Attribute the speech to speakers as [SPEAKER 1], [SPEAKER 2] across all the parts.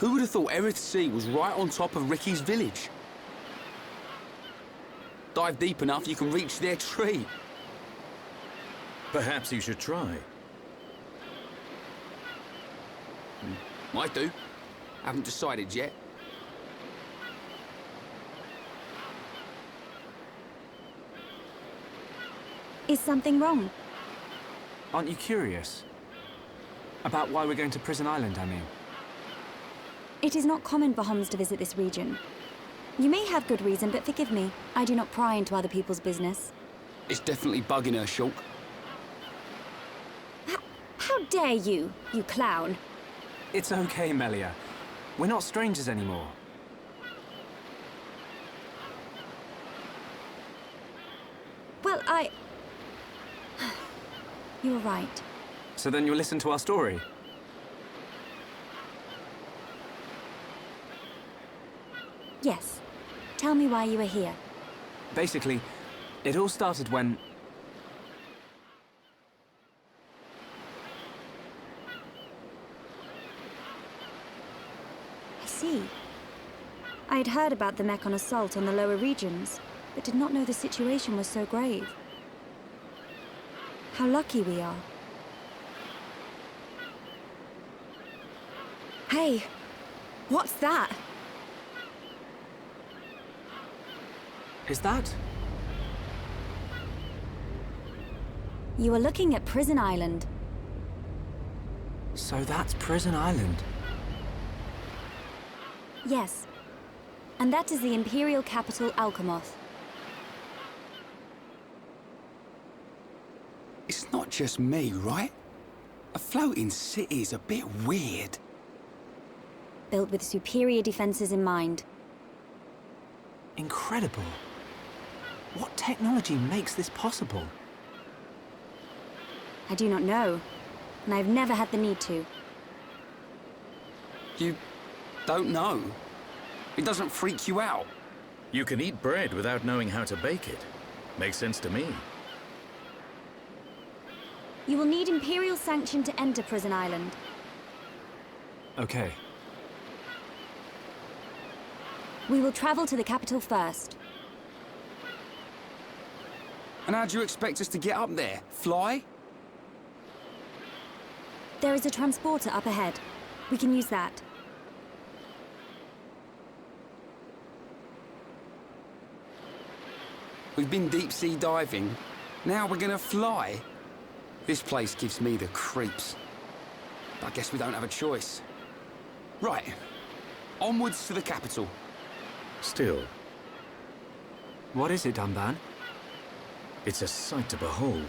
[SPEAKER 1] Who would have thought Erith Sea was right on top of Ricky's village? Dive deep enough, you can reach their tree.
[SPEAKER 2] Perhaps you should try.
[SPEAKER 1] Might do. Haven't decided yet.
[SPEAKER 3] Is something wrong?
[SPEAKER 4] Aren't you curious? About why we're going to Prison Island, I mean.
[SPEAKER 3] It is not common for Homs to visit this region. You may have good reason, but forgive me. I do not pry into other people's business.
[SPEAKER 1] It's definitely bugging her, Shulk.
[SPEAKER 3] How dare you, you clown?
[SPEAKER 4] It's okay, Melia. We're not strangers anymore.
[SPEAKER 3] Well, You were right.
[SPEAKER 4] So then you'll listen to our story?
[SPEAKER 3] Yes. Tell me why you were here.
[SPEAKER 4] Basically, it all started when...
[SPEAKER 3] I see. I had heard about the Mechon assault on the lower regions, but did not know the situation was so grave. How lucky we are. Hey! What's that?
[SPEAKER 4] Is that?
[SPEAKER 3] You are looking at Prison Island.
[SPEAKER 4] So that's Prison Island.
[SPEAKER 3] Yes. And that is the Imperial capital, Alcamoth.
[SPEAKER 1] It's not just me, right? A floating city is a bit weird.
[SPEAKER 3] Built with superior defenses in mind.
[SPEAKER 4] Incredible. What technology makes this possible?
[SPEAKER 3] I do not know, and I've never had the need to.
[SPEAKER 1] You don't know? It doesn't freak you out?
[SPEAKER 2] You can eat bread without knowing how to bake it. Makes sense to me.
[SPEAKER 3] You will need Imperial sanction to enter Prison Island.
[SPEAKER 4] Okay.
[SPEAKER 3] We will travel to the capital first.
[SPEAKER 1] And how do you expect us to get up there? Fly?
[SPEAKER 3] There is a transporter up ahead. We can use that.
[SPEAKER 1] We've been deep-sea diving. Now we're gonna fly? This place gives me the creeps. I guess we don't have a choice. Right. Onwards to the capital.
[SPEAKER 2] Still,
[SPEAKER 4] What is it, Dunban?
[SPEAKER 2] it's a sight to behold.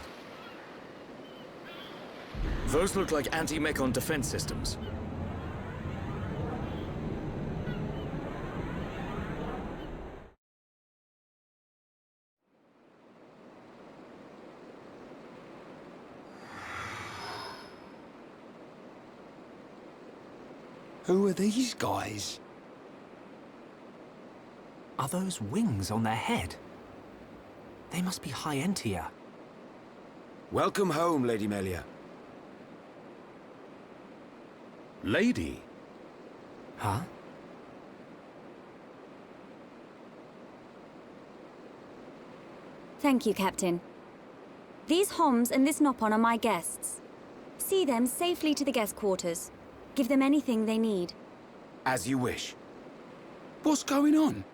[SPEAKER 2] Those look like anti-Mechon defense systems.
[SPEAKER 1] Who are these guys?
[SPEAKER 4] Are those wings on their head? They must be Hayentia.
[SPEAKER 5] Welcome home, Lady Melia.
[SPEAKER 2] Lady?
[SPEAKER 4] Huh?
[SPEAKER 3] Thank you, Captain. These Homs and this Nopon are my guests. See them safely to the guest quarters. Give them anything they need.
[SPEAKER 5] As you wish.
[SPEAKER 1] What's going on?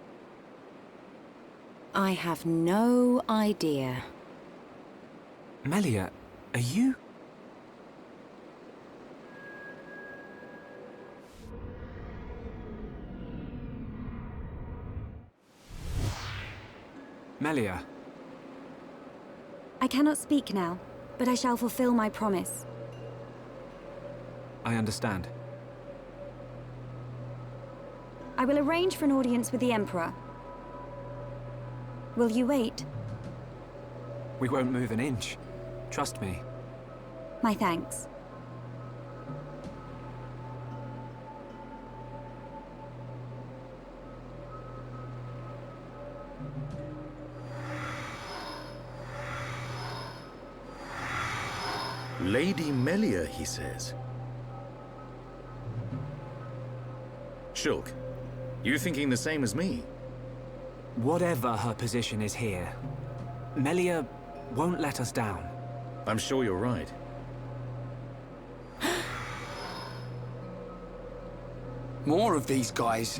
[SPEAKER 6] I have no idea.
[SPEAKER 4] Melia, are you? Melia.
[SPEAKER 3] I cannot speak now, but I shall fulfill my promise.
[SPEAKER 4] I understand.
[SPEAKER 3] I will arrange for an audience with the Emperor. Will you wait?
[SPEAKER 4] We won't move an inch. Trust me.
[SPEAKER 3] My thanks.
[SPEAKER 2] Lady Melia, he says. Shulk, you thinking the same as me?
[SPEAKER 4] Whatever her position is here, Melia won't let us down.
[SPEAKER 2] I'm sure you're right.
[SPEAKER 1] More of these guys.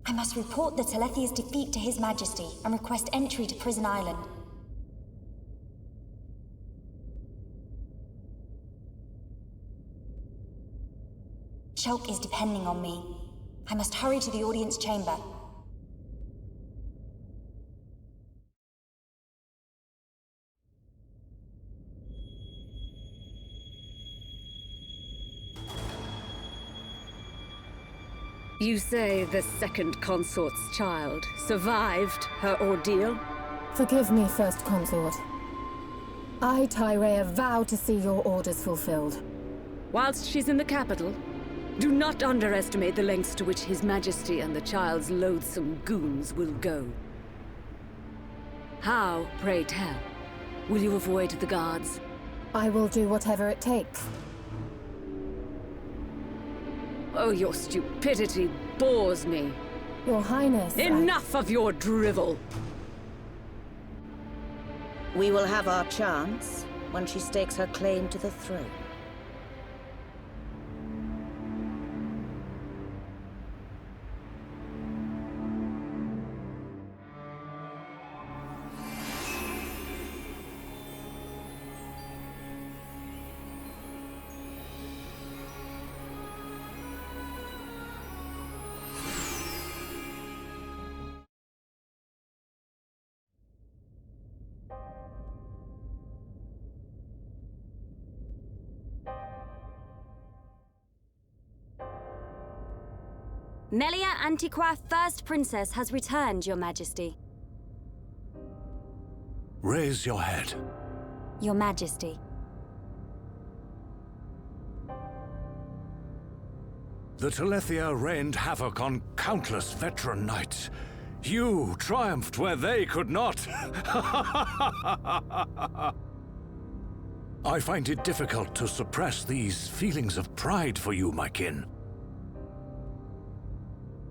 [SPEAKER 7] I must report the Telethia's defeat to His Majesty and request entry to Prison Island. Shulk is depending on me. I must hurry to the audience chamber.
[SPEAKER 8] You say the second consort's child survived her ordeal?
[SPEAKER 9] Forgive me, First Consort. I, Tyrea, vow to see your orders fulfilled.
[SPEAKER 8] Whilst she's in the capital, do not underestimate the lengths to which His Majesty and the child's loathsome goons will go. How, pray tell, will you avoid the guards?
[SPEAKER 9] I will do whatever it takes.
[SPEAKER 8] Oh, your stupidity bores me.
[SPEAKER 9] Your Highness,
[SPEAKER 8] Enough of your drivel!
[SPEAKER 10] We will have our chance when she stakes her claim to the throne.
[SPEAKER 3] Melia Antiqua, First Princess, has returned, Your Majesty.
[SPEAKER 11] Raise your head.
[SPEAKER 3] Your Majesty.
[SPEAKER 11] The Telethia rained havoc on countless veteran knights. You triumphed where they could not. I find it difficult to suppress these feelings of pride for you, my kin.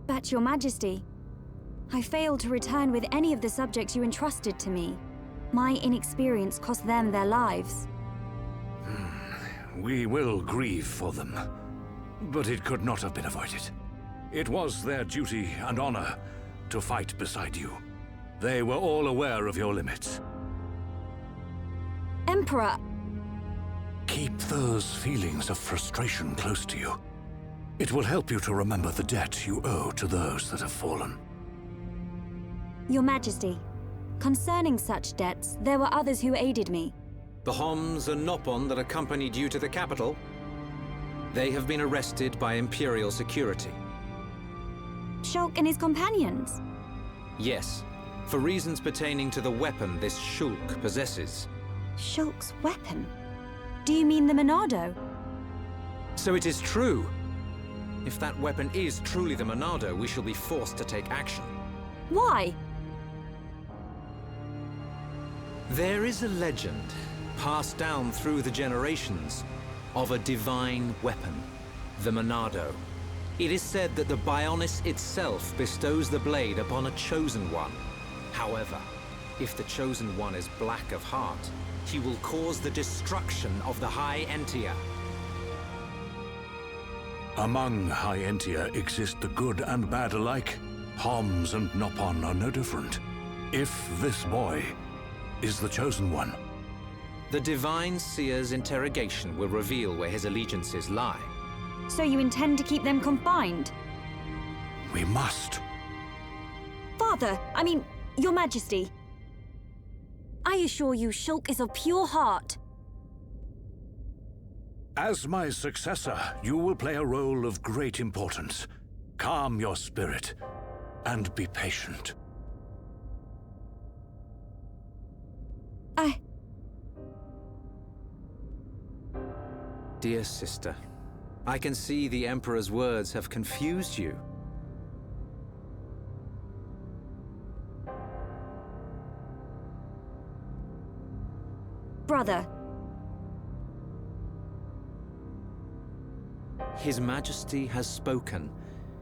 [SPEAKER 3] But, Your Majesty, I failed to return with any of the subjects you entrusted to me. My inexperience cost them their lives.
[SPEAKER 11] We will grieve for them, but it could not have been avoided. It was their duty and honor to fight beside you. They were all aware of your limits.
[SPEAKER 3] Emperor!
[SPEAKER 11] Keep those feelings of frustration close to you. It will help you to remember the debt you owe to those that have fallen.
[SPEAKER 3] Your Majesty, concerning such debts, there were others who aided me.
[SPEAKER 12] The Homs and Nopon that accompanied you to the capital, they have been arrested by Imperial security.
[SPEAKER 3] Shulk and his companions?
[SPEAKER 12] Yes, for reasons pertaining to the weapon this Shulk possesses.
[SPEAKER 3] Shulk's weapon? Do you mean the Monado?
[SPEAKER 12] So it is true. If that weapon is truly the Monado, we shall be forced to take action.
[SPEAKER 3] Why?
[SPEAKER 12] There is a legend, passed down through the generations, of a divine weapon, the Monado. It is said that the Bionis itself bestows the blade upon a chosen one. However, if the chosen one is black of heart, he will cause the destruction of the Hayentia.
[SPEAKER 11] Among Hayentia exist the good and bad alike. Homs and Nopon are no different. If this boy is the chosen one.
[SPEAKER 12] The Divine Seer's interrogation will reveal where his allegiances lie.
[SPEAKER 3] So you intend to keep them confined?
[SPEAKER 11] We must.
[SPEAKER 3] Father, Your Majesty. I assure you, Shulk is of pure heart.
[SPEAKER 11] As my successor, you will play a role of great importance. Calm your spirit and be patient.
[SPEAKER 12] Dear sister, I can see the Emperor's words have confused you.
[SPEAKER 3] brother.
[SPEAKER 12] His Majesty has spoken.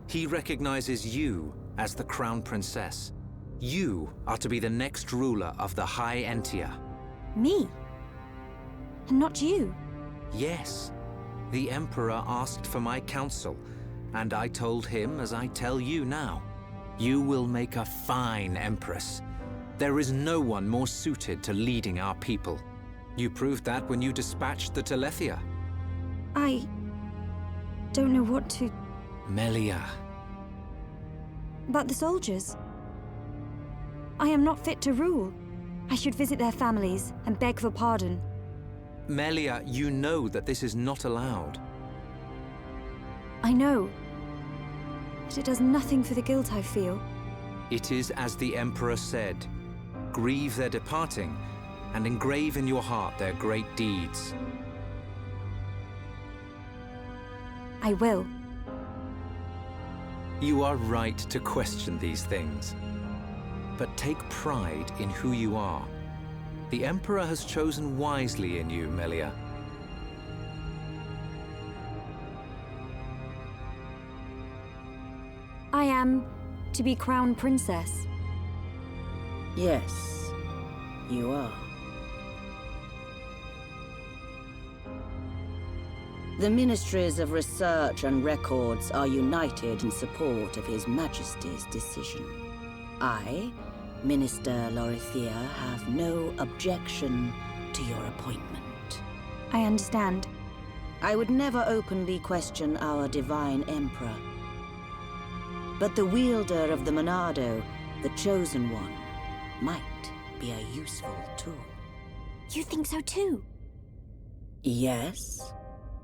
[SPEAKER 12] He recognizes you as the Crown Princess. You are to be the next ruler of the Hayentes.
[SPEAKER 3] Me? And not you?
[SPEAKER 12] Yes. The Emperor asked for my counsel, and I told him as I tell you now. You will make a fine Empress. There is no one more suited to leading our people. You proved that when you dispatched the Telethia.
[SPEAKER 3] I don't know what to...
[SPEAKER 12] Melia.
[SPEAKER 3] But the soldiers? I am not fit to rule. I should visit their families and beg for pardon.
[SPEAKER 12] Melia, you know that this is not allowed.
[SPEAKER 3] I know. But it does nothing for the guilt I feel.
[SPEAKER 12] It is as the Emperor said. Grieve their departing, and engrave in your heart their great deeds.
[SPEAKER 3] I will.
[SPEAKER 12] You are right to question these things. But take pride in who you are. The Emperor has chosen wisely in you, Melia.
[SPEAKER 3] I am to be Crown Princess.
[SPEAKER 10] Yes, you are. The Ministries of Research and Records are united in support of His Majesty's decision. I, Minister Lorithia, have no objection to your appointment.
[SPEAKER 3] I understand.
[SPEAKER 10] I would never openly question our Divine Emperor. But the wielder of the Monado, the Chosen One, might be a useful tool.
[SPEAKER 3] You think so too?
[SPEAKER 10] Yes,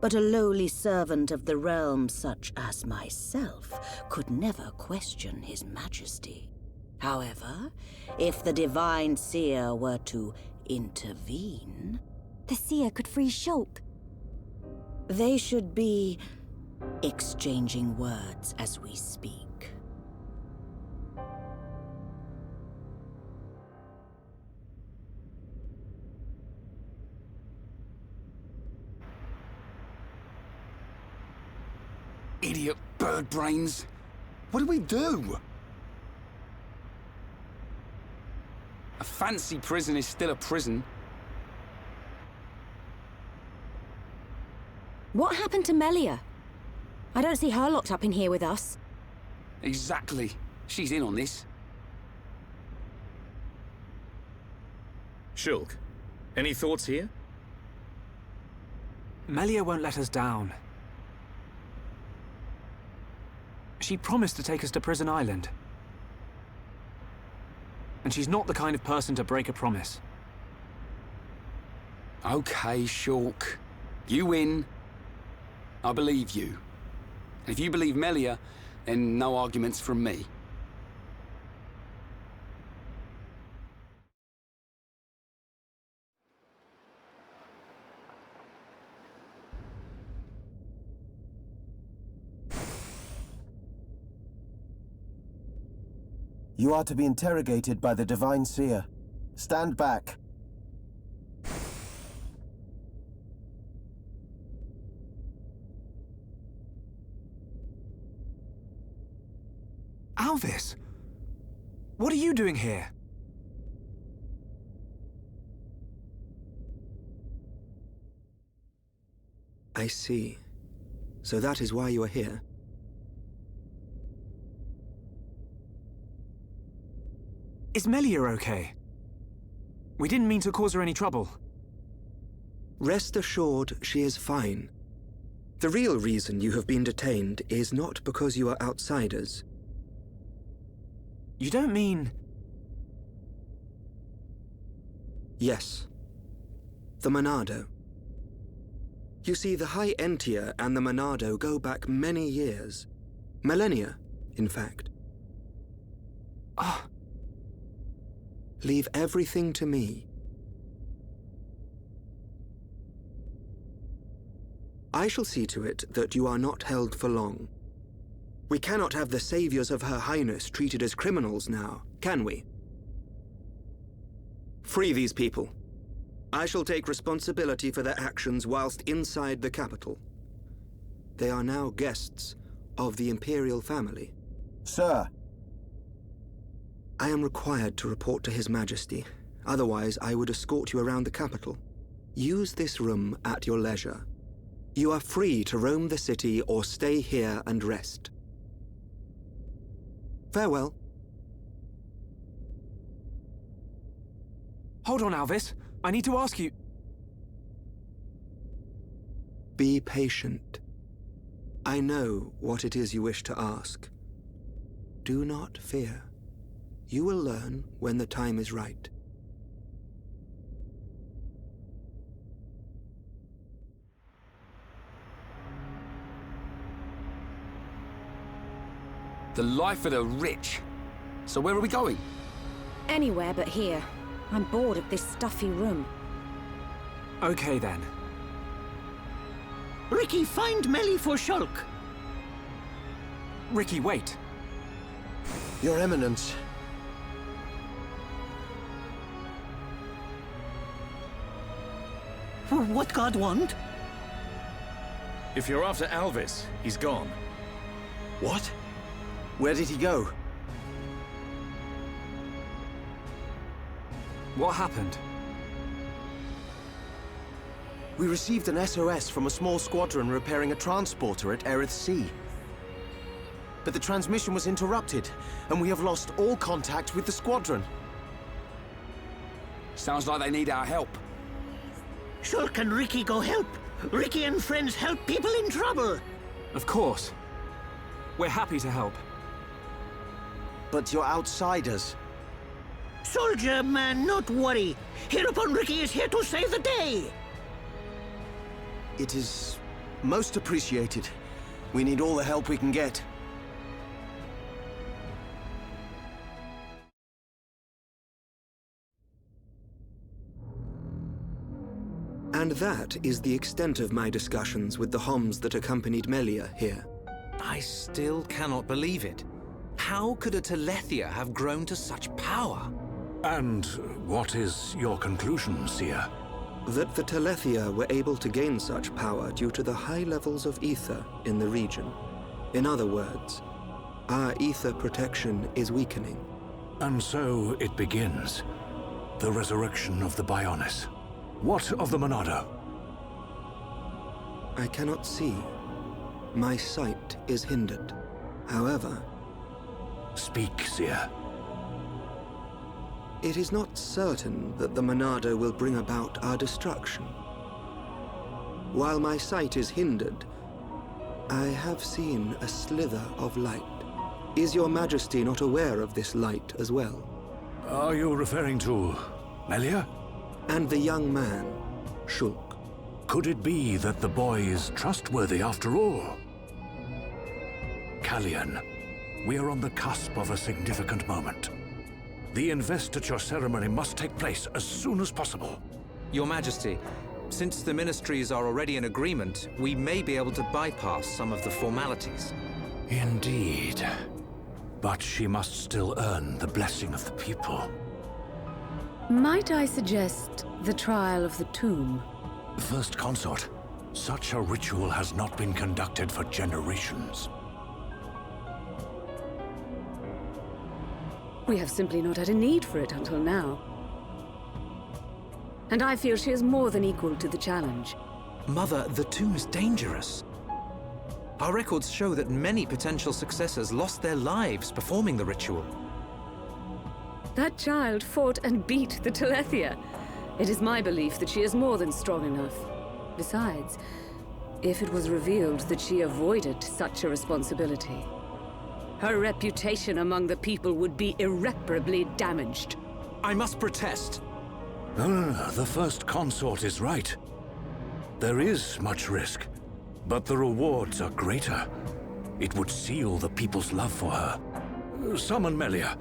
[SPEAKER 10] but a lowly servant of the realm such as myself could never question His Majesty. However, if the Divine Seer were to intervene...
[SPEAKER 3] The Seer could free Shulk.
[SPEAKER 10] They should be exchanging words as we speak.
[SPEAKER 1] Idiot bird brains. What do we do? A fancy prison is still a prison.
[SPEAKER 6] What happened to Melia? I don't see her locked up in here with us.
[SPEAKER 1] Exactly. She's in on this.
[SPEAKER 2] Shulk, any thoughts here?
[SPEAKER 4] Melia won't let us down. She promised to take us to Prison Island. And she's not the kind of person to break a promise.
[SPEAKER 1] Okay, Shulk. You win. I believe you. And if you believe Melia, then no arguments from me.
[SPEAKER 13] You are to be interrogated by the Divine Seer. Stand back.
[SPEAKER 4] Alvis! What are you doing here?
[SPEAKER 14] I see. So that is why you are here.
[SPEAKER 4] Is Melia okay? We didn't mean to cause her any trouble.
[SPEAKER 14] Rest assured, she is fine. The real reason you have been detained is not because you are outsiders.
[SPEAKER 4] You don't mean...
[SPEAKER 14] Yes. The Monado. You see, the Hayentes and the Monado go back many years. Millennia, in fact.
[SPEAKER 4] Ah.
[SPEAKER 14] Leave everything to me. I shall see to it that you are not held for long. We cannot have the saviors of Her Highness treated as criminals now, can we? Free these people. I shall take responsibility for their actions whilst inside the capital. They are now guests of the Imperial family.
[SPEAKER 13] Sir.
[SPEAKER 14] I am required to report to His Majesty. Otherwise, I would escort you around the capital. Use this room at your leisure. You are free to roam the city or stay here and rest. Farewell.
[SPEAKER 4] Hold on, Alvis. I need to ask you...
[SPEAKER 14] Be patient. I know what it is you wish to ask. Do not fear. You will learn when the time is right.
[SPEAKER 1] The life of the rich. So where are we going?
[SPEAKER 6] Anywhere but here. I'm bored of this stuffy room.
[SPEAKER 4] Okay then.
[SPEAKER 15] Ricky, find Melly for Shulk.
[SPEAKER 4] Ricky, wait.
[SPEAKER 13] Your Eminence.
[SPEAKER 15] What God want?
[SPEAKER 2] If you're after Alvis, he's gone.
[SPEAKER 13] What? Where did he go?
[SPEAKER 4] What happened?
[SPEAKER 13] We received an SOS from a small squadron repairing a transporter at Erith Sea. But the transmission was interrupted, and we have lost all contact with the squadron.
[SPEAKER 1] Sounds like they need our help.
[SPEAKER 15] Shulk and Ricky go help. Ricky and friends help people in trouble.
[SPEAKER 4] Of course. We're happy to help.
[SPEAKER 13] But you're outsiders.
[SPEAKER 15] Soldier man, not worry. Hereupon Ricky is here to save the day.
[SPEAKER 13] It is most appreciated. We need all the help we can get.
[SPEAKER 14] And that is the extent of my discussions with the Homs that accompanied Melia here.
[SPEAKER 12] I still cannot believe it. How could a Telethia have grown to such power?
[SPEAKER 11] And what is your conclusion, Seer?
[SPEAKER 14] That the Telethia were able to gain such power due to the high levels of ether in the region. In other words, our ether protection is weakening.
[SPEAKER 11] And so it begins. The resurrection of the Bionis. What of the Monado?
[SPEAKER 14] I cannot see. My sight is hindered. However...
[SPEAKER 11] Speak, Seer.
[SPEAKER 14] It is not certain that the Monado will bring about our destruction. While my sight is hindered, I have seen a slither of light. Is your Majesty not aware of this light as well?
[SPEAKER 11] Are you referring to Melia?
[SPEAKER 14] And the young man, Shulk.
[SPEAKER 11] Could it be that the boy is trustworthy after all? Kallian, we are on the cusp of a significant moment. The investiture ceremony must take place as soon as possible.
[SPEAKER 12] Your Majesty, since the ministries are already in agreement, we may be able to bypass some of the formalities.
[SPEAKER 11] Indeed. But she must still earn the blessing of the people.
[SPEAKER 8] Might I suggest the trial of the tomb?
[SPEAKER 11] First Consort, such a ritual has not been conducted for generations.
[SPEAKER 8] We have simply not had a need for it until now. And I feel she is more than equal to the challenge.
[SPEAKER 12] Mother, the tomb is dangerous. Our records show that many potential successors lost their lives performing the ritual.
[SPEAKER 8] That child fought and beat the Telethia. It is my belief that she is more than strong enough. Besides, if it was revealed that she avoided such a responsibility, her reputation among the people would be irreparably damaged.
[SPEAKER 12] I must protest.
[SPEAKER 11] No, the First Consort is right. There is much risk, but the rewards are greater. It would seal the people's love for her. Summon Melia.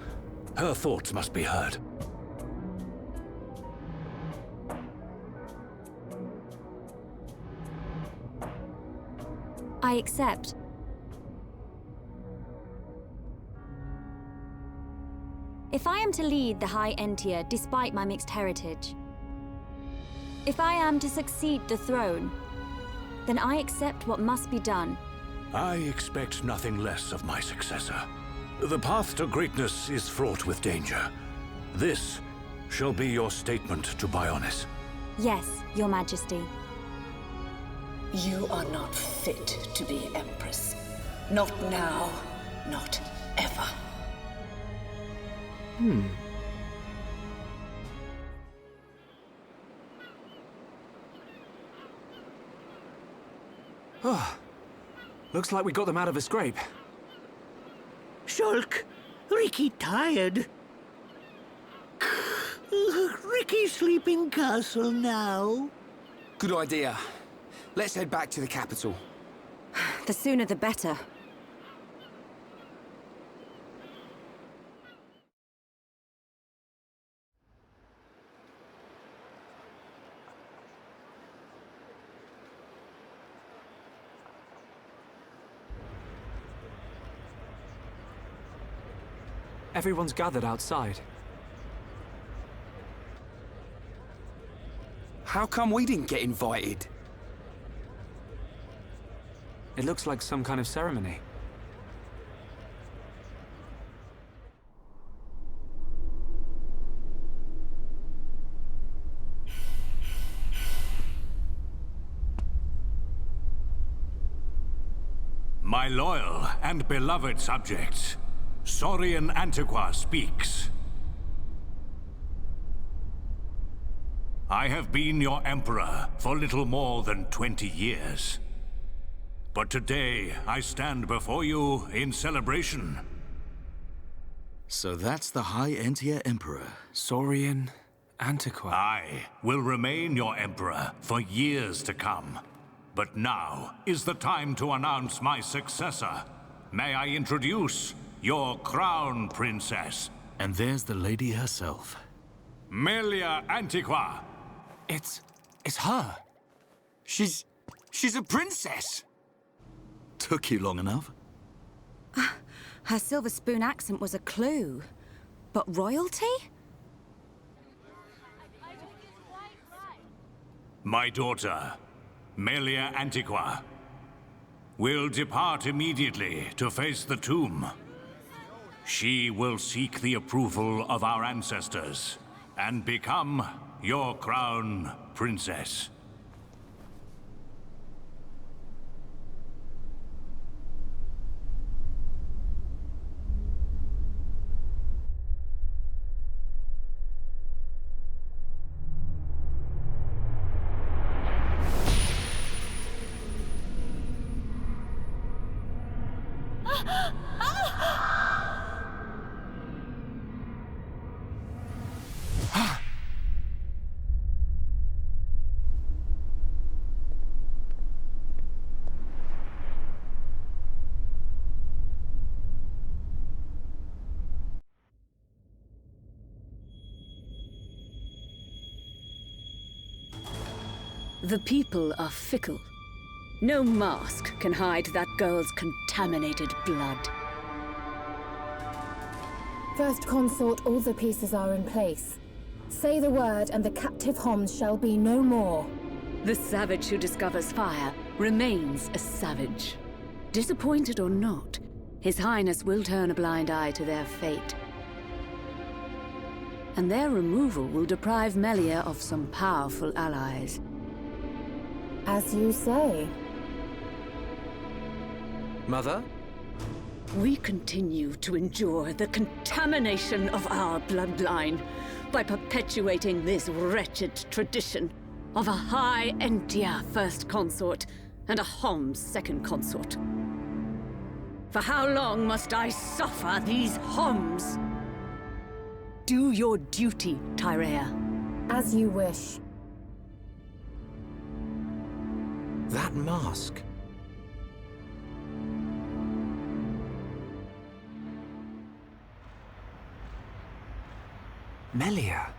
[SPEAKER 11] Her thoughts must be heard.
[SPEAKER 3] I accept. If I am to lead the High Entia despite my mixed heritage, If I am to succeed the throne, then I accept what must be done.
[SPEAKER 11] I expect nothing less of my successor. The path to greatness is fraught with danger. This shall be your statement to Bionis.
[SPEAKER 3] Yes, Your Majesty.
[SPEAKER 16] You are not fit to be Empress. Not now, not ever.
[SPEAKER 4] Oh, looks like we got them out of a scrape.
[SPEAKER 15] Shulk, Ricky tired. Ricky sleep in castle now.
[SPEAKER 1] Good idea. Let's head back to the capital.
[SPEAKER 6] The sooner the better.
[SPEAKER 4] Everyone's gathered outside.
[SPEAKER 1] How come we didn't get invited?
[SPEAKER 4] It looks like some kind of ceremony.
[SPEAKER 11] My loyal and beloved subjects, Saurian Antiqua speaks. I have been your emperor for little more than 20 years. But today, I stand before you in celebration.
[SPEAKER 2] So that's the High Entia Emperor.
[SPEAKER 4] Saurian Antiqua.
[SPEAKER 11] I will remain your emperor for years to come. But now is the time to announce my successor. May I introduce your crown princess?
[SPEAKER 2] And there's the lady herself.
[SPEAKER 11] Melia Antiqua.
[SPEAKER 4] It's her.
[SPEAKER 1] She's a princess.
[SPEAKER 2] Took you long enough?
[SPEAKER 6] Her silver spoon accent was a clue. But royalty?
[SPEAKER 11] My daughter, Melia Antiqua, will depart immediately to face the tomb. She will seek the approval of our ancestors and become your crown princess.
[SPEAKER 8] The people are fickle. No mask can hide that girl's contaminated blood.
[SPEAKER 9] First Consort, all the pieces are in place. Say the word and the captive Homs shall be no more.
[SPEAKER 8] The savage who discovers fire remains a savage. Disappointed or not, His Highness will turn a blind eye to their fate. And their removal will deprive Melia of some powerful allies.
[SPEAKER 9] As you say.
[SPEAKER 4] Mother?
[SPEAKER 8] We continue to endure the contamination of our bloodline by perpetuating this wretched tradition of a High Entia First Consort and a Homs Second Consort. For how long must I suffer these Homs? Do your duty, Tyrea.
[SPEAKER 9] As you wish.
[SPEAKER 13] That mask.
[SPEAKER 4] Melia.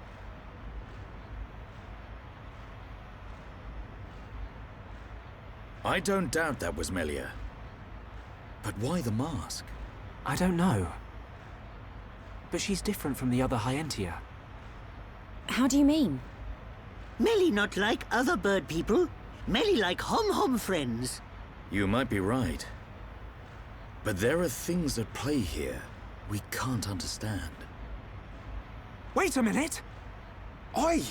[SPEAKER 2] I don't doubt that was Melia. But why the mask?
[SPEAKER 4] I don't know. But she's different from the other Hyentia.
[SPEAKER 6] How do you mean?
[SPEAKER 15] Melly not like other bird people. Melly like hom-hom friends.
[SPEAKER 2] You might be right. But there are things at play here we can't understand.
[SPEAKER 4] Wait a minute!
[SPEAKER 1] Oi!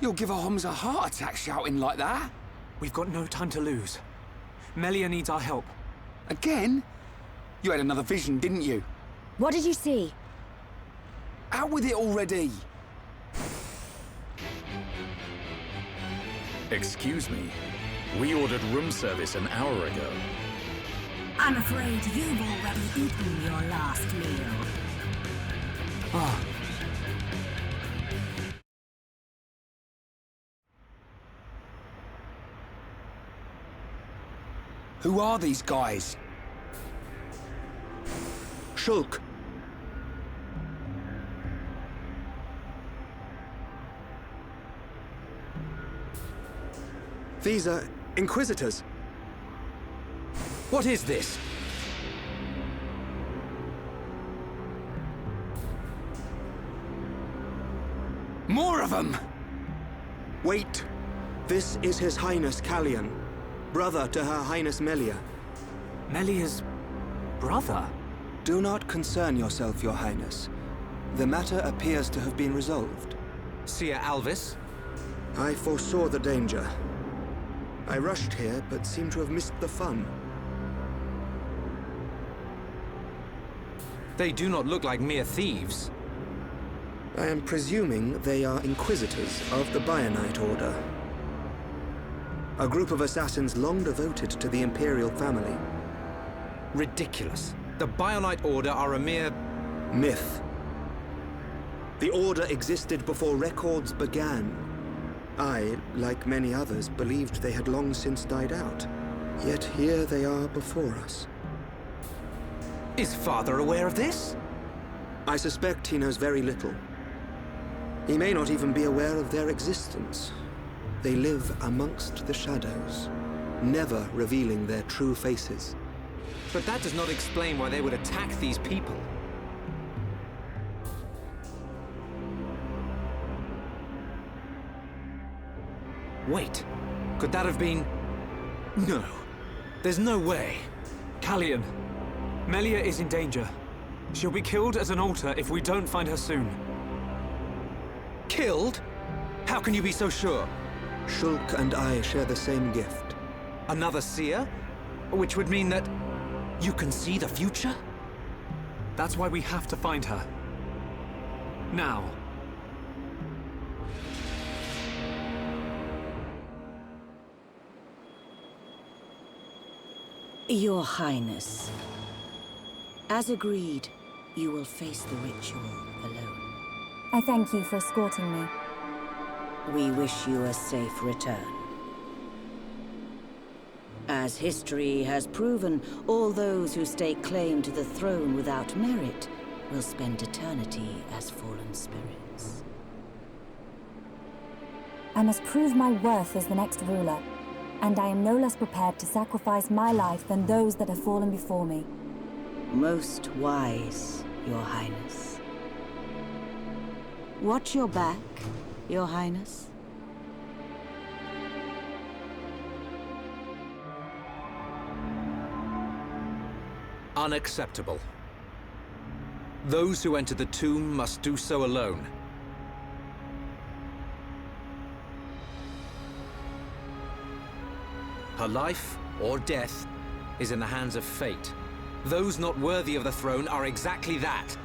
[SPEAKER 1] You'll give our homs a heart attack shouting like that.
[SPEAKER 4] We've got no time to lose. Melia needs our help.
[SPEAKER 1] Again? You had another vision, didn't you?
[SPEAKER 3] What did you see?
[SPEAKER 1] Out with it already!
[SPEAKER 2] Excuse me. We ordered room service an hour ago.
[SPEAKER 10] I'm afraid you've already eaten your last meal.
[SPEAKER 4] Ah.
[SPEAKER 1] Who are these guys?
[SPEAKER 14] Shulk. These are Inquisitors.
[SPEAKER 5] What is this?
[SPEAKER 1] More of them!
[SPEAKER 14] Wait. This is His Highness Callion, brother to Her Highness Melia.
[SPEAKER 4] Melia's brother?
[SPEAKER 14] Do not concern yourself, Your Highness. The matter appears to have been resolved.
[SPEAKER 12] Seer Alvis?
[SPEAKER 14] I foresaw the danger. I rushed here, but seem to have missed the fun.
[SPEAKER 12] They do not look like mere thieves.
[SPEAKER 14] I am presuming they are Inquisitors of the Bionite Order. A group of assassins long devoted to the Imperial family.
[SPEAKER 12] Ridiculous. The Bionite Order are a mere...
[SPEAKER 14] myth. The Order existed before records began. I, like many others, believed they had long since died out. Yet here they are before us.
[SPEAKER 12] Is Father aware of this?
[SPEAKER 14] I suspect he knows very little. He may not even be aware of their existence. They live amongst the shadows, never revealing their true faces.
[SPEAKER 12] But that does not explain why they would attack these people. Wait, could that have been... No, there's no way.
[SPEAKER 4] Callion, Melia is in danger. She'll be killed at an altar if we don't find her soon.
[SPEAKER 12] Killed? How can you be so sure?
[SPEAKER 14] Shulk and I share the same gift.
[SPEAKER 12] Another seer? Which would mean that you can see the future?
[SPEAKER 4] That's why we have to find her. Now.
[SPEAKER 10] Your Highness, as agreed, you will face the ritual alone.
[SPEAKER 3] I thank you for escorting me.
[SPEAKER 10] We wish you a safe return. As history has proven, all those who stake claim to the throne without merit will spend eternity as fallen spirits.
[SPEAKER 3] I must prove my worth as the next ruler, and I am no less prepared to sacrifice my life than those that have fallen before me.
[SPEAKER 10] Most wise, Your Highness. Watch your back, Your Highness.
[SPEAKER 12] Unacceptable. Those who enter the tomb must do so alone. Her life, or death, is in the hands of fate. Those not worthy of the throne are exactly that.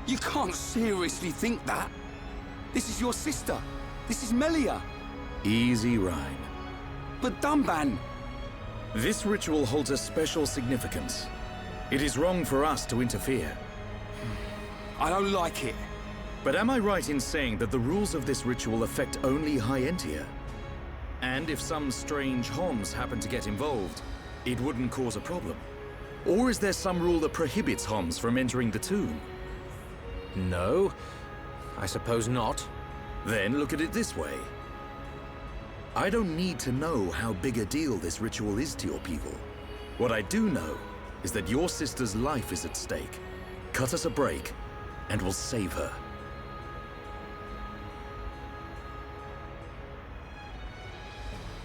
[SPEAKER 1] You can't seriously think that. This is your sister. This is Melia.
[SPEAKER 2] Easy, Rhine.
[SPEAKER 1] But Dunban...
[SPEAKER 2] This ritual holds a special significance. It is wrong for us to interfere.
[SPEAKER 1] I don't like it.
[SPEAKER 2] But am I right in saying that the rules of this ritual affect only Hayentia? And if some strange Homs happen to get involved, it wouldn't cause a problem? Or is there some rule that prohibits Homs from entering the tomb?
[SPEAKER 12] No, I suppose not.
[SPEAKER 2] Then look at it this way. I don't need to know how big a deal this ritual is to your people. What I do know is that your sister's life is at stake. Cut us a break, and we'll save her.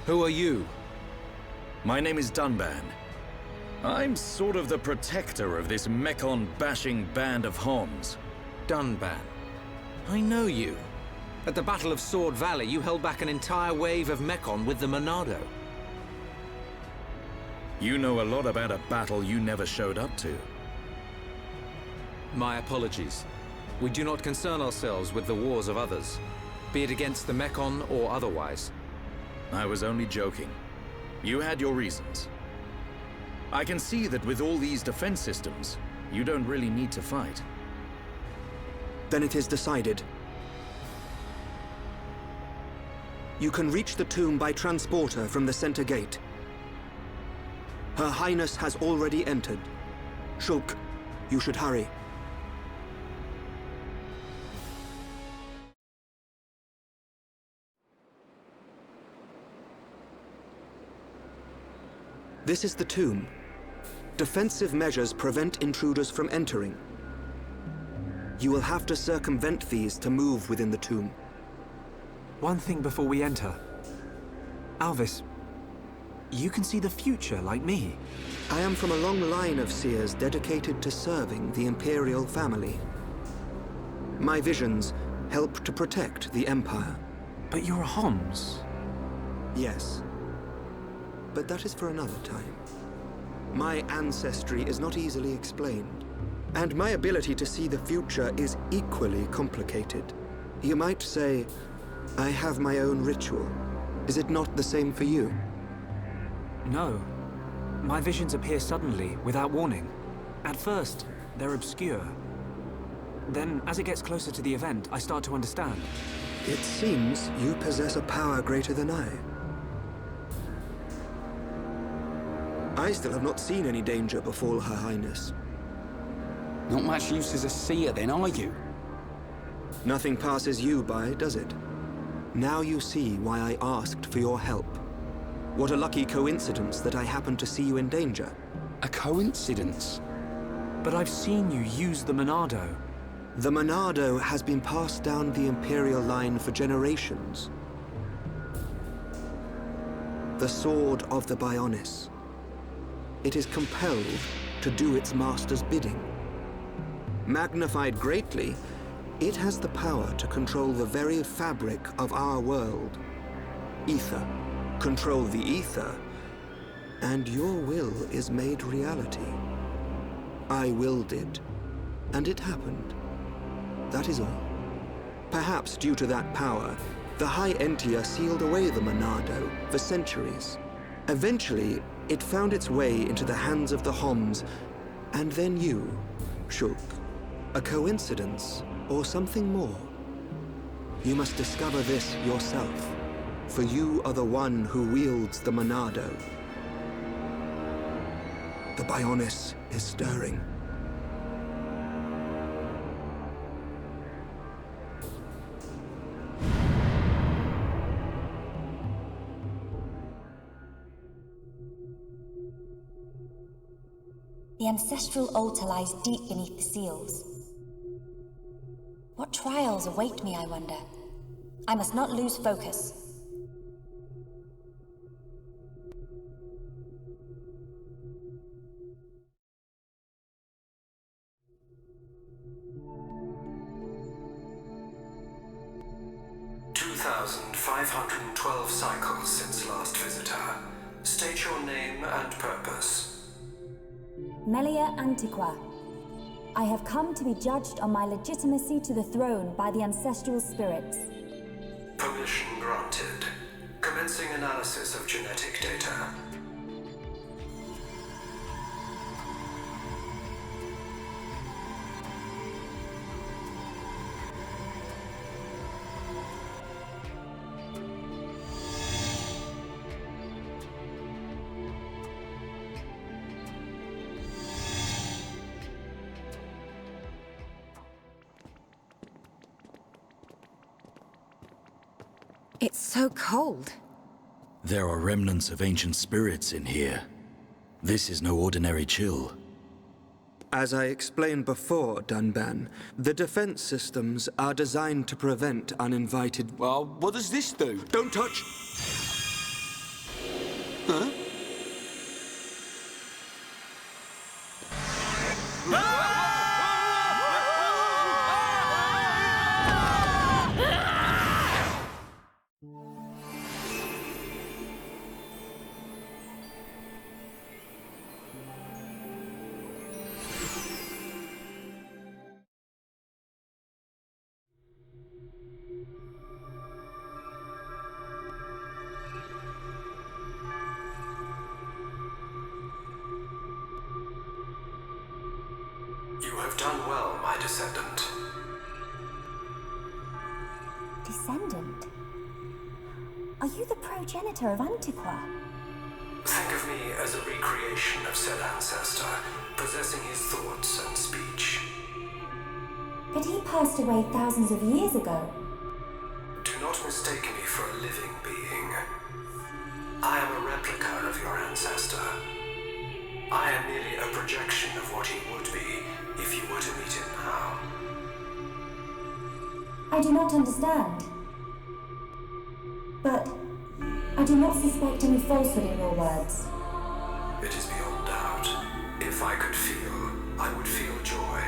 [SPEAKER 12] Who are you?
[SPEAKER 2] My name is Dunban. I'm sort of the protector of this Mekon-bashing band of Homs.
[SPEAKER 12] Dunban. I know you. At the Battle of Sword Valley, you held back an entire wave of Mekon with the Monado.
[SPEAKER 2] You know a lot about a battle you never showed up to.
[SPEAKER 12] My apologies. We do not concern ourselves with the wars of others, be it against the Mekon or otherwise.
[SPEAKER 2] I was only joking. You had your reasons. I can see that with all these defense systems, you don't really need to fight.
[SPEAKER 14] Then it is decided. You can reach the tomb by transporter from the center gate. Her Highness has already entered. Shulk, you should hurry. This is the tomb. Defensive measures prevent intruders from entering. You will have to circumvent these to move within the tomb.
[SPEAKER 4] One thing before we enter. Alvis, you can see the future like me.
[SPEAKER 14] I am from a long line of seers dedicated to serving the Imperial family. My visions help to protect the Empire.
[SPEAKER 4] But you're a Homs.
[SPEAKER 14] Yes. But that is for another time. My ancestry is not easily explained, and my ability to see the future is equally complicated. You might say, I have my own ritual. Is it not the same for you?
[SPEAKER 4] No. My visions appear suddenly, without warning. At first, they're obscure. Then, as it gets closer to the event, I start to understand.
[SPEAKER 14] It seems you possess a power greater than I. I still have not seen any danger befall Her Highness.
[SPEAKER 1] Not much use as a seer then, are you?
[SPEAKER 14] Nothing passes you by, does it? Now you see why I asked for your help. What a lucky coincidence that I happened to see you in danger.
[SPEAKER 1] A coincidence?
[SPEAKER 4] But I've seen you use the Monado.
[SPEAKER 14] The Monado has been passed down the Imperial line for generations. The sword of the Bionis. It is compelled to do its master's bidding. Magnified greatly, it has the power to control the very fabric of our world. Ether. Control the ether, and your will is made reality. I willed it, and it happened. That is all. Perhaps due to that power, the Hayentes sealed away the Monado for centuries. Eventually, it found its way into the hands of the Homs, and then you, Shulk. A coincidence, or something more? You must discover this yourself, for you are the one who wields the Monado. The Bionis is stirring.
[SPEAKER 7] The ancestral altar lies deep beneath the seals. What trials await me, I wonder? I must not lose focus.
[SPEAKER 17] $2,512 cycles since last visitor. State your name and purpose.
[SPEAKER 3] Melia Antiqua. I have come to be judged on my legitimacy to the throne by the ancestral spirits.
[SPEAKER 17] Permission granted. Commencing analysis of genetic data.
[SPEAKER 6] It's so cold.
[SPEAKER 2] There are remnants of ancient spirits in here. This is no ordinary chill.
[SPEAKER 14] As I explained before, Dunban, the defense systems are designed to prevent uninvited...
[SPEAKER 1] Well, what does this do?
[SPEAKER 14] Don't touch!
[SPEAKER 17] You have done well, my descendant.
[SPEAKER 7] Descendant? Are you the progenitor of Antiqua?
[SPEAKER 17] Think of me as a recreation of said ancestor, possessing his thoughts and speech.
[SPEAKER 7] But he passed away thousands of years ago.
[SPEAKER 17] Do not mistake me for a living being. I am a replica of your ancestor. I am merely a projection of what he would be if you were to meet him now.
[SPEAKER 7] I do not understand. But I do not suspect any falsehood in your words.
[SPEAKER 17] It is beyond doubt. If I could feel, I would feel joy.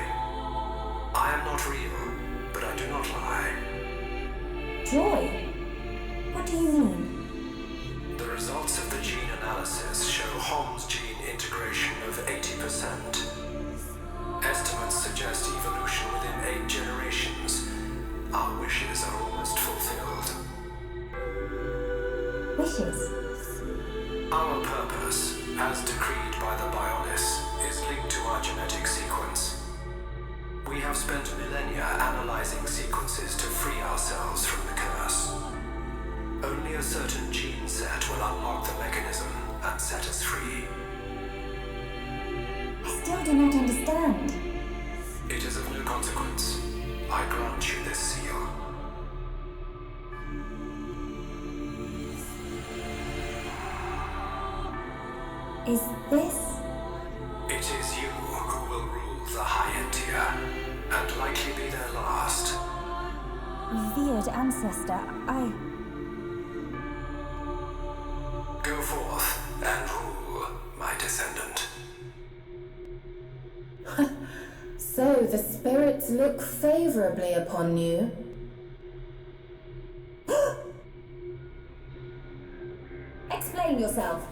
[SPEAKER 17] I am not real, but I do not lie.
[SPEAKER 7] Joy? What do you mean?
[SPEAKER 17] The results of the gene analysis show Holmes gene integration of 80%. Estimates suggest evolution within 8 generations. Our wishes are almost fulfilled.
[SPEAKER 7] Wishes?
[SPEAKER 17] Our purpose, as decreed by the Bionis, is linked to our genetic sequence. We have spent millennia analyzing sequences to free ourselves from the curse. Only a certain gene set will unlock the mechanism and set us free.
[SPEAKER 7] I still do not understand.
[SPEAKER 17] It is of no consequence. I grant you this seal.
[SPEAKER 7] Is this?
[SPEAKER 17] It is you who will rule the Hayentia, and likely be their last.
[SPEAKER 7] Revered ancestor,
[SPEAKER 17] Go forth and rule, my descendant.
[SPEAKER 9] So the spirits look favorably upon you.
[SPEAKER 7] Explain yourself.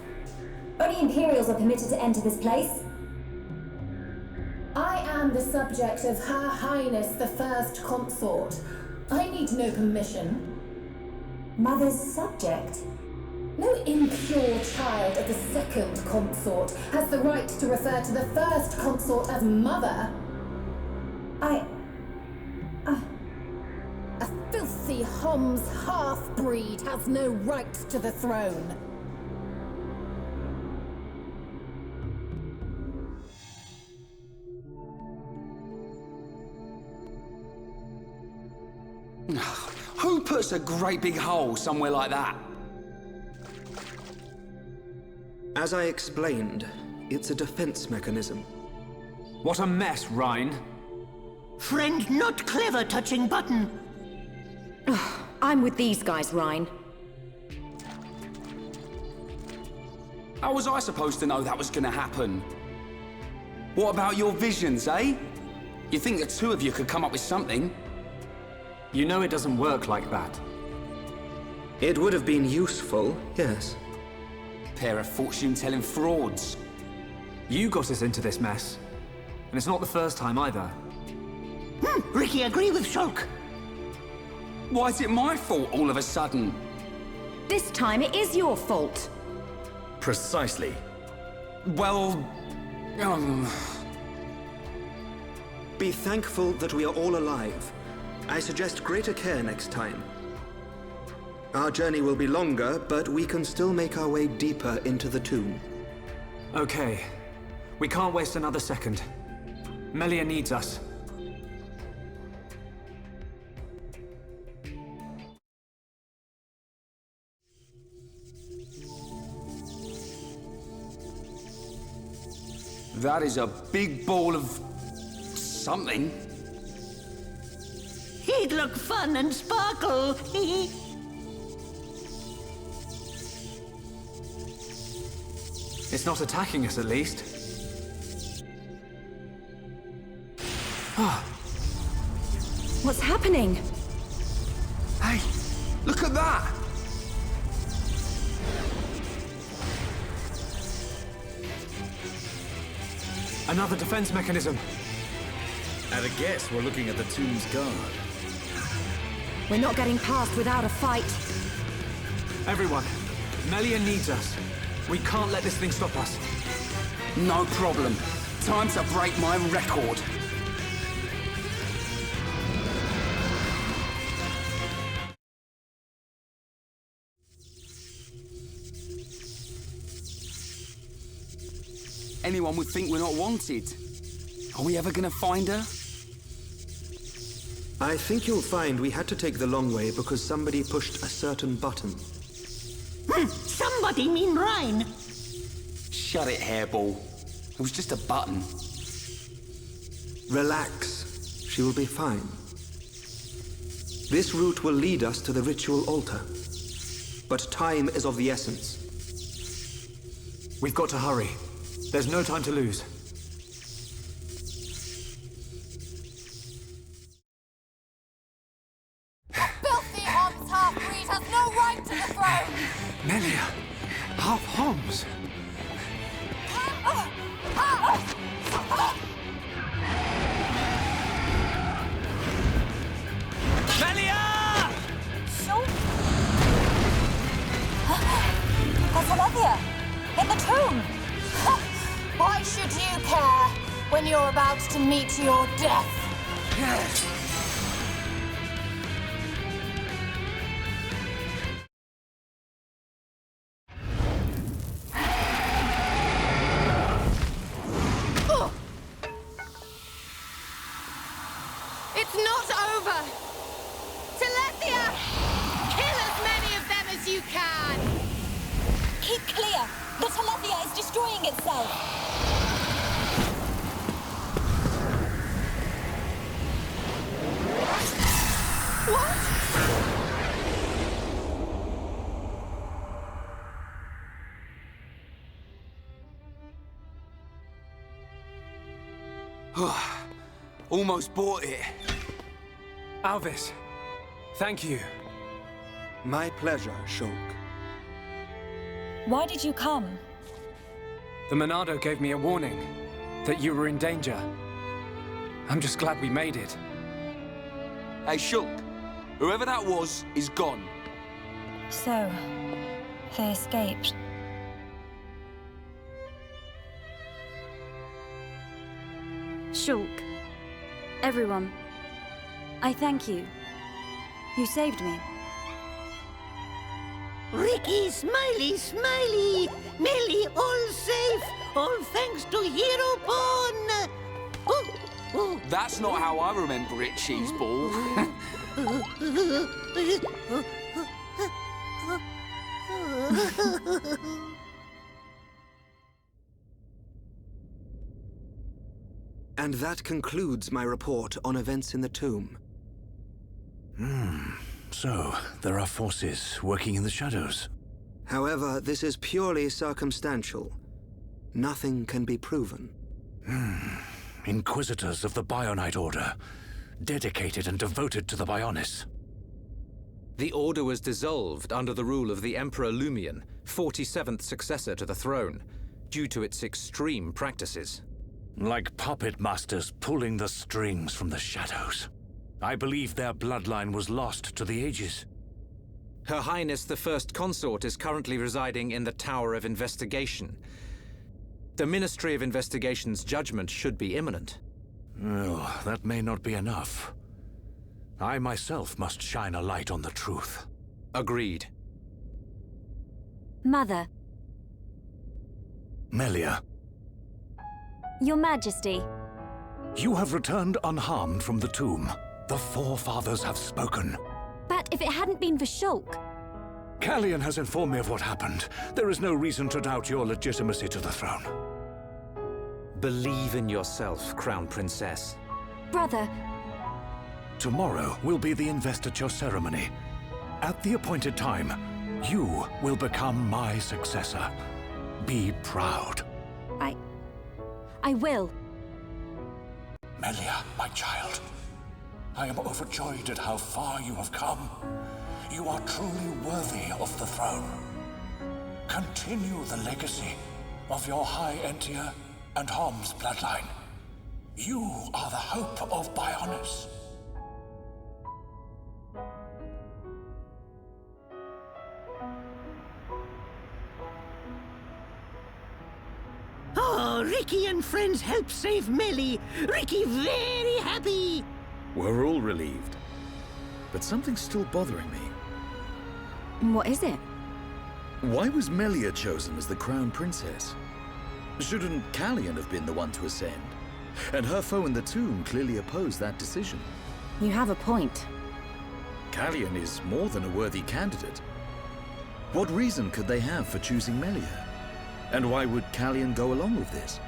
[SPEAKER 7] Only Imperials are permitted to enter this place.
[SPEAKER 9] I am the subject of Her Highness the First Consort. I need no permission.
[SPEAKER 7] Mother's subject?
[SPEAKER 9] No impure child of the Second Consort has the right to refer to the First Consort as Mother. A filthy Homs half-breed has no right to the throne.
[SPEAKER 1] Who puts a great big hole somewhere like that?
[SPEAKER 14] As I explained, it's a defense mechanism.
[SPEAKER 4] What a mess, Rhine.
[SPEAKER 15] Friend not clever touching button.
[SPEAKER 6] I'm with these guys, Rhine.
[SPEAKER 1] How was I supposed to know that was gonna happen? What about your visions, eh? You think the two of you could come up with something?
[SPEAKER 4] You know it doesn't work like that.
[SPEAKER 14] It would have been useful, yes.
[SPEAKER 1] Pair of fortune-telling frauds.
[SPEAKER 4] You got us into this mess. And it's not the first time either.
[SPEAKER 15] Ricky, agree with Shulk.
[SPEAKER 1] Why is it my fault all of a sudden?
[SPEAKER 6] This time it is your fault.
[SPEAKER 2] Precisely.
[SPEAKER 1] Well...
[SPEAKER 14] Be thankful that we are all alive. I suggest greater care next time. Our journey will be longer, but we can still make our way deeper into the tomb.
[SPEAKER 4] Okay. We can't waste another second. Melia needs us.
[SPEAKER 1] That is a big ball of... something.
[SPEAKER 15] He'd look fun and sparkle.
[SPEAKER 4] It's not attacking us, at least.
[SPEAKER 6] What's happening?
[SPEAKER 1] Hey, look at that!
[SPEAKER 4] Another defense mechanism.
[SPEAKER 2] At a guess, we're looking at the tomb's guard.
[SPEAKER 6] We're not getting past without a fight.
[SPEAKER 4] Everyone, Melia needs us. We can't let this thing stop us.
[SPEAKER 1] No problem. Time to break my record. anyone would think we're not wanted. Are we ever gonna find her?
[SPEAKER 14] I think you'll find we had to take the long way because somebody pushed a certain button.
[SPEAKER 15] Somebody mean Rhine.
[SPEAKER 1] Shut it, hairball. It was just a button.
[SPEAKER 14] Relax. She will be fine. This route will lead us to the ritual altar. But time is of the essence.
[SPEAKER 4] We've got to hurry. There's no time to lose.
[SPEAKER 18] Filthy Homs half-breed has no right to the throne!
[SPEAKER 4] Melia! Half Homs!
[SPEAKER 18] Melia! Shulk? That's Alethea! In the tomb! Why should you care when you're about to meet your death?
[SPEAKER 19] It's not over! Telethia! Kill as many of them as you can!
[SPEAKER 7] Keep clear! The Telethia is destroying itself!
[SPEAKER 19] What?
[SPEAKER 1] Almost bought it.
[SPEAKER 4] Alvis, thank you.
[SPEAKER 14] My pleasure, Shulk.
[SPEAKER 7] Why did you come?
[SPEAKER 4] The Monado gave me a warning that you were in danger. I'm just glad we made it.
[SPEAKER 1] Hey, Shulk. Whoever that was is gone.
[SPEAKER 7] So, they escaped.
[SPEAKER 3] Shulk. Everyone. I thank you. You saved me.
[SPEAKER 15] Ricky, smiley, smiley! Melly, all safe! All thanks to Hero Pawn! Oh.
[SPEAKER 1] That's not how I remember it, Cheeseball.
[SPEAKER 14] And that concludes my report on events in the tomb.
[SPEAKER 11] So, there are forces working in the shadows.
[SPEAKER 14] However, this is purely circumstantial. Nothing can be proven.
[SPEAKER 11] Inquisitors of the Bionite Order, dedicated and devoted to the Bionis.
[SPEAKER 12] The Order was dissolved under the rule of the Emperor Lumion, 47th successor to the throne, due to its extreme practices.
[SPEAKER 11] Like puppet masters pulling the strings from the shadows. I believe their bloodline was lost to the ages.
[SPEAKER 12] Her Highness the First Consort is currently residing in the Tower of Investigation. The Ministry of Investigation's judgment should be imminent.
[SPEAKER 11] Well, that may not be enough. I myself must shine a light on the truth.
[SPEAKER 12] Agreed.
[SPEAKER 3] Mother.
[SPEAKER 11] Melia.
[SPEAKER 3] Your Majesty.
[SPEAKER 11] You have returned unharmed from the tomb. The Forefathers have spoken.
[SPEAKER 3] But if it hadn't been for Shulk...
[SPEAKER 11] Callian has informed me of what happened. There is no reason to doubt your legitimacy to the throne.
[SPEAKER 12] Believe in yourself, Crown Princess.
[SPEAKER 3] Brother.
[SPEAKER 11] Tomorrow will be the investiture ceremony. At the appointed time, you will become my successor. Be proud.
[SPEAKER 3] I will.
[SPEAKER 11] Melia, my child. I am overjoyed at how far you have come. You are truly worthy of the throne. Continue the legacy of your Hayentes and Homs bloodline. You are the hope of Bionis.
[SPEAKER 15] Oh, Ricky and friends help save Melly. Ricky very happy.
[SPEAKER 2] We're all relieved. But something's still bothering me.
[SPEAKER 3] What is it?
[SPEAKER 2] Why was Melia chosen as the Crown Princess? Shouldn't Callian have been the one to ascend? And her foe in the tomb clearly opposed that decision.
[SPEAKER 6] You have a point.
[SPEAKER 2] Callian is more than a worthy candidate. What reason could they have for choosing Melia? And why would Callian go along with this?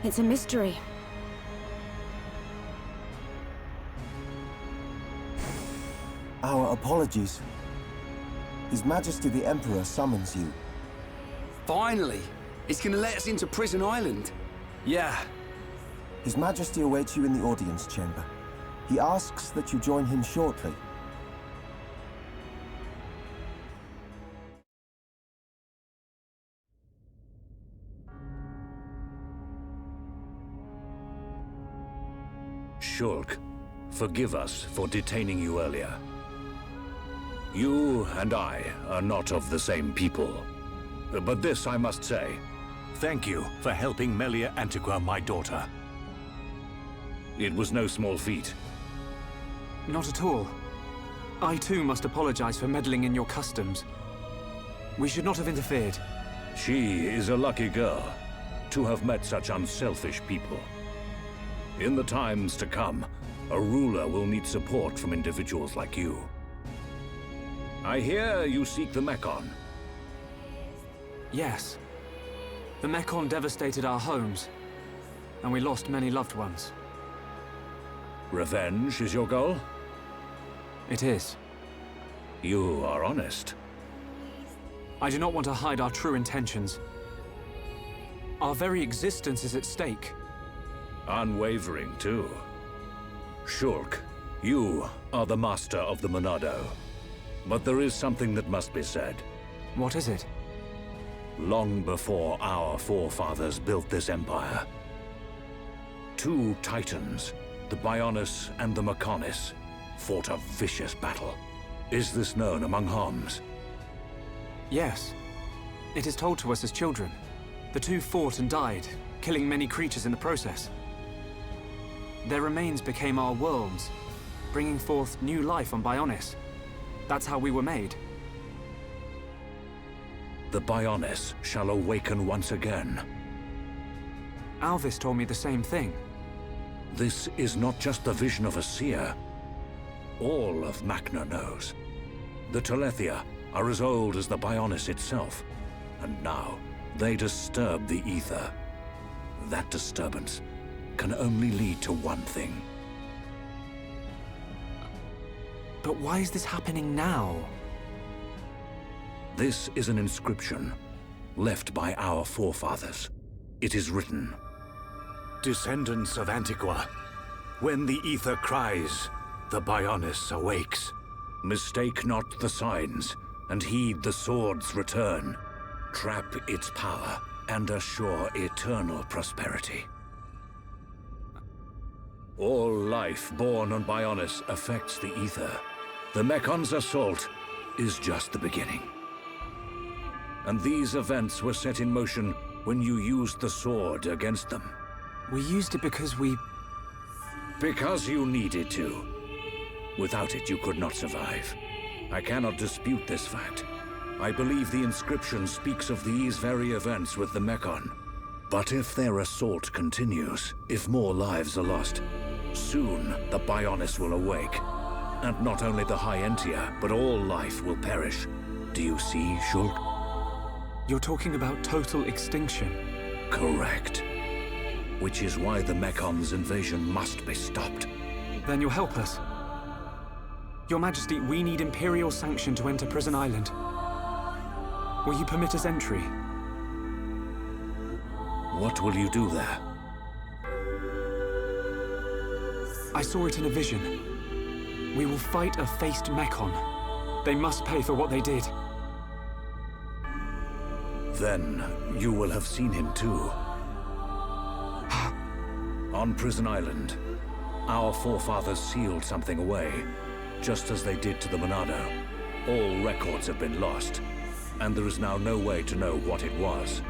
[SPEAKER 6] It's a mystery.
[SPEAKER 13] Our apologies. His Majesty the Emperor summons you.
[SPEAKER 1] Finally! It's gonna let us into Prison Island.
[SPEAKER 13] Yeah. His Majesty awaits you in the audience chamber. He asks that you join him shortly.
[SPEAKER 11] Shulk, forgive us for detaining you earlier. You and I are not of the same people. But this I must say. Thank you for helping Melia Antiqua, my daughter. It was no small feat.
[SPEAKER 4] Not at all. I too must apologize for meddling in your customs. We should not have interfered.
[SPEAKER 11] She is a lucky girl to have met such unselfish people. In the times to come, a ruler will need support from individuals like you. I hear you seek the Mechon.
[SPEAKER 4] Yes. The Mechon devastated our homes, and we lost many loved ones.
[SPEAKER 11] Revenge is your goal?
[SPEAKER 4] It is.
[SPEAKER 11] You are honest.
[SPEAKER 4] I do not want to hide our true intentions. Our very existence is at stake.
[SPEAKER 11] Unwavering, too. Shulk, you are the master of the Monado. But there is something that must be said.
[SPEAKER 4] What is it?
[SPEAKER 11] Long before our forefathers built this empire, two titans, the Bionis and the Mechonis, fought a vicious battle. Is this known among Homs?
[SPEAKER 4] Yes. It is told to us as children. The two fought and died, killing many creatures in the process. Their remains became our worlds, bringing forth new life on Bionis. That's how we were made.
[SPEAKER 11] The Bionis shall awaken once again.
[SPEAKER 4] Alvis told me the same thing.
[SPEAKER 11] This is not just the vision of a seer. All of Machna knows. The Telethia are as old as the Bionis itself, and now they disturb the ether. That disturbance can only lead to one thing.
[SPEAKER 4] But why is this happening now?
[SPEAKER 11] This is an inscription left by our forefathers. It is written, "Descendants of Antiqua, when the ether cries, the Bionis awakes. Mistake not the signs, and heed the sword's return. Trap its power, and assure eternal prosperity." All life born on Bionis affects the ether. The Mechon's assault is just the beginning. And these events were set in motion when you used the sword against them.
[SPEAKER 4] We used it because we...
[SPEAKER 11] Because you needed to. Without it, you could not survive. I cannot dispute this fact. I believe the inscription speaks of these very events with the Mechon. But if their assault continues, if more lives are lost, soon the Bionis will awake. And not only the Hayentia, but all life will perish. Do you see, Shulk?
[SPEAKER 4] You're talking about total extinction.
[SPEAKER 11] Correct. Which is why the Mechon's invasion must be stopped.
[SPEAKER 4] Then you'll help us. Your Majesty, we need Imperial sanction to enter Prison Island. Will you permit us entry?
[SPEAKER 11] What will you do there?
[SPEAKER 4] I saw it in a vision. We will fight a faced Mechon. They must pay for what they did.
[SPEAKER 11] Then you will have seen him too. On Prison Island, our forefathers sealed something away, just as they did to the Monado. All records have been lost, and there is now no way to know what it was.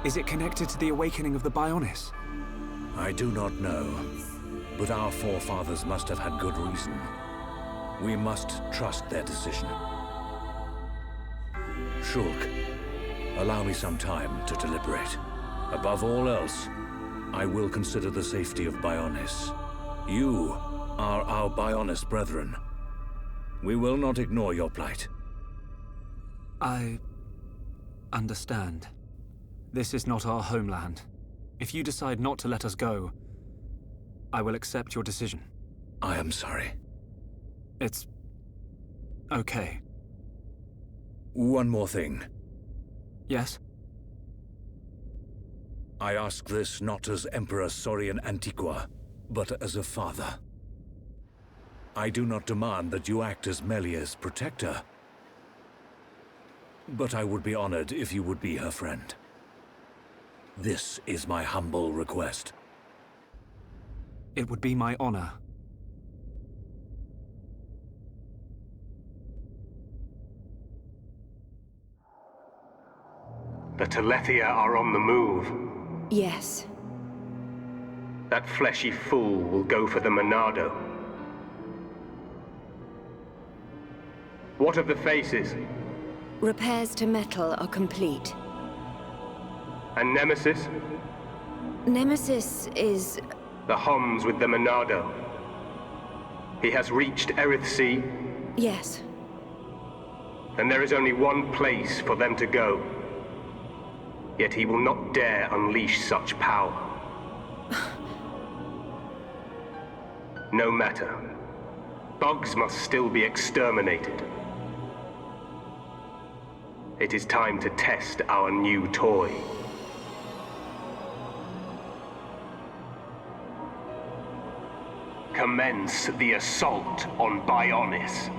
[SPEAKER 4] Is it connected to the awakening of the Bionis?
[SPEAKER 11] I do not know, but our forefathers must have had good reason. We must trust their decision. Shulk, allow me some time to deliberate. Above all else, I will consider the safety of Bionis. You are our Bionis brethren. We will not ignore your plight.
[SPEAKER 4] I understand. This is not our homeland. If you decide not to let us go, I will accept your decision.
[SPEAKER 11] I am sorry.
[SPEAKER 4] It's okay.
[SPEAKER 11] One more thing.
[SPEAKER 4] Yes?
[SPEAKER 11] I ask this not as Emperor Saurian Antiqua, but as a father. I do not demand that you act as Melia's protector, but I would be honored if you would be her friend. This is my humble request.
[SPEAKER 4] It would be my honor.
[SPEAKER 20] The Telethia are on the move.
[SPEAKER 6] Yes.
[SPEAKER 20] That fleshy fool will go for the Monado. What of the faces?
[SPEAKER 6] Repairs to metal are complete.
[SPEAKER 20] And Nemesis?
[SPEAKER 6] Nemesis is...
[SPEAKER 20] The Homs with the Monado. He has reached Erith Sea?
[SPEAKER 6] Yes.
[SPEAKER 20] Then there is only one place for them to go. Yet he will not dare unleash such power. No matter. Bugs must still be exterminated. It is time to test our new toy. Commence the assault on Bionis.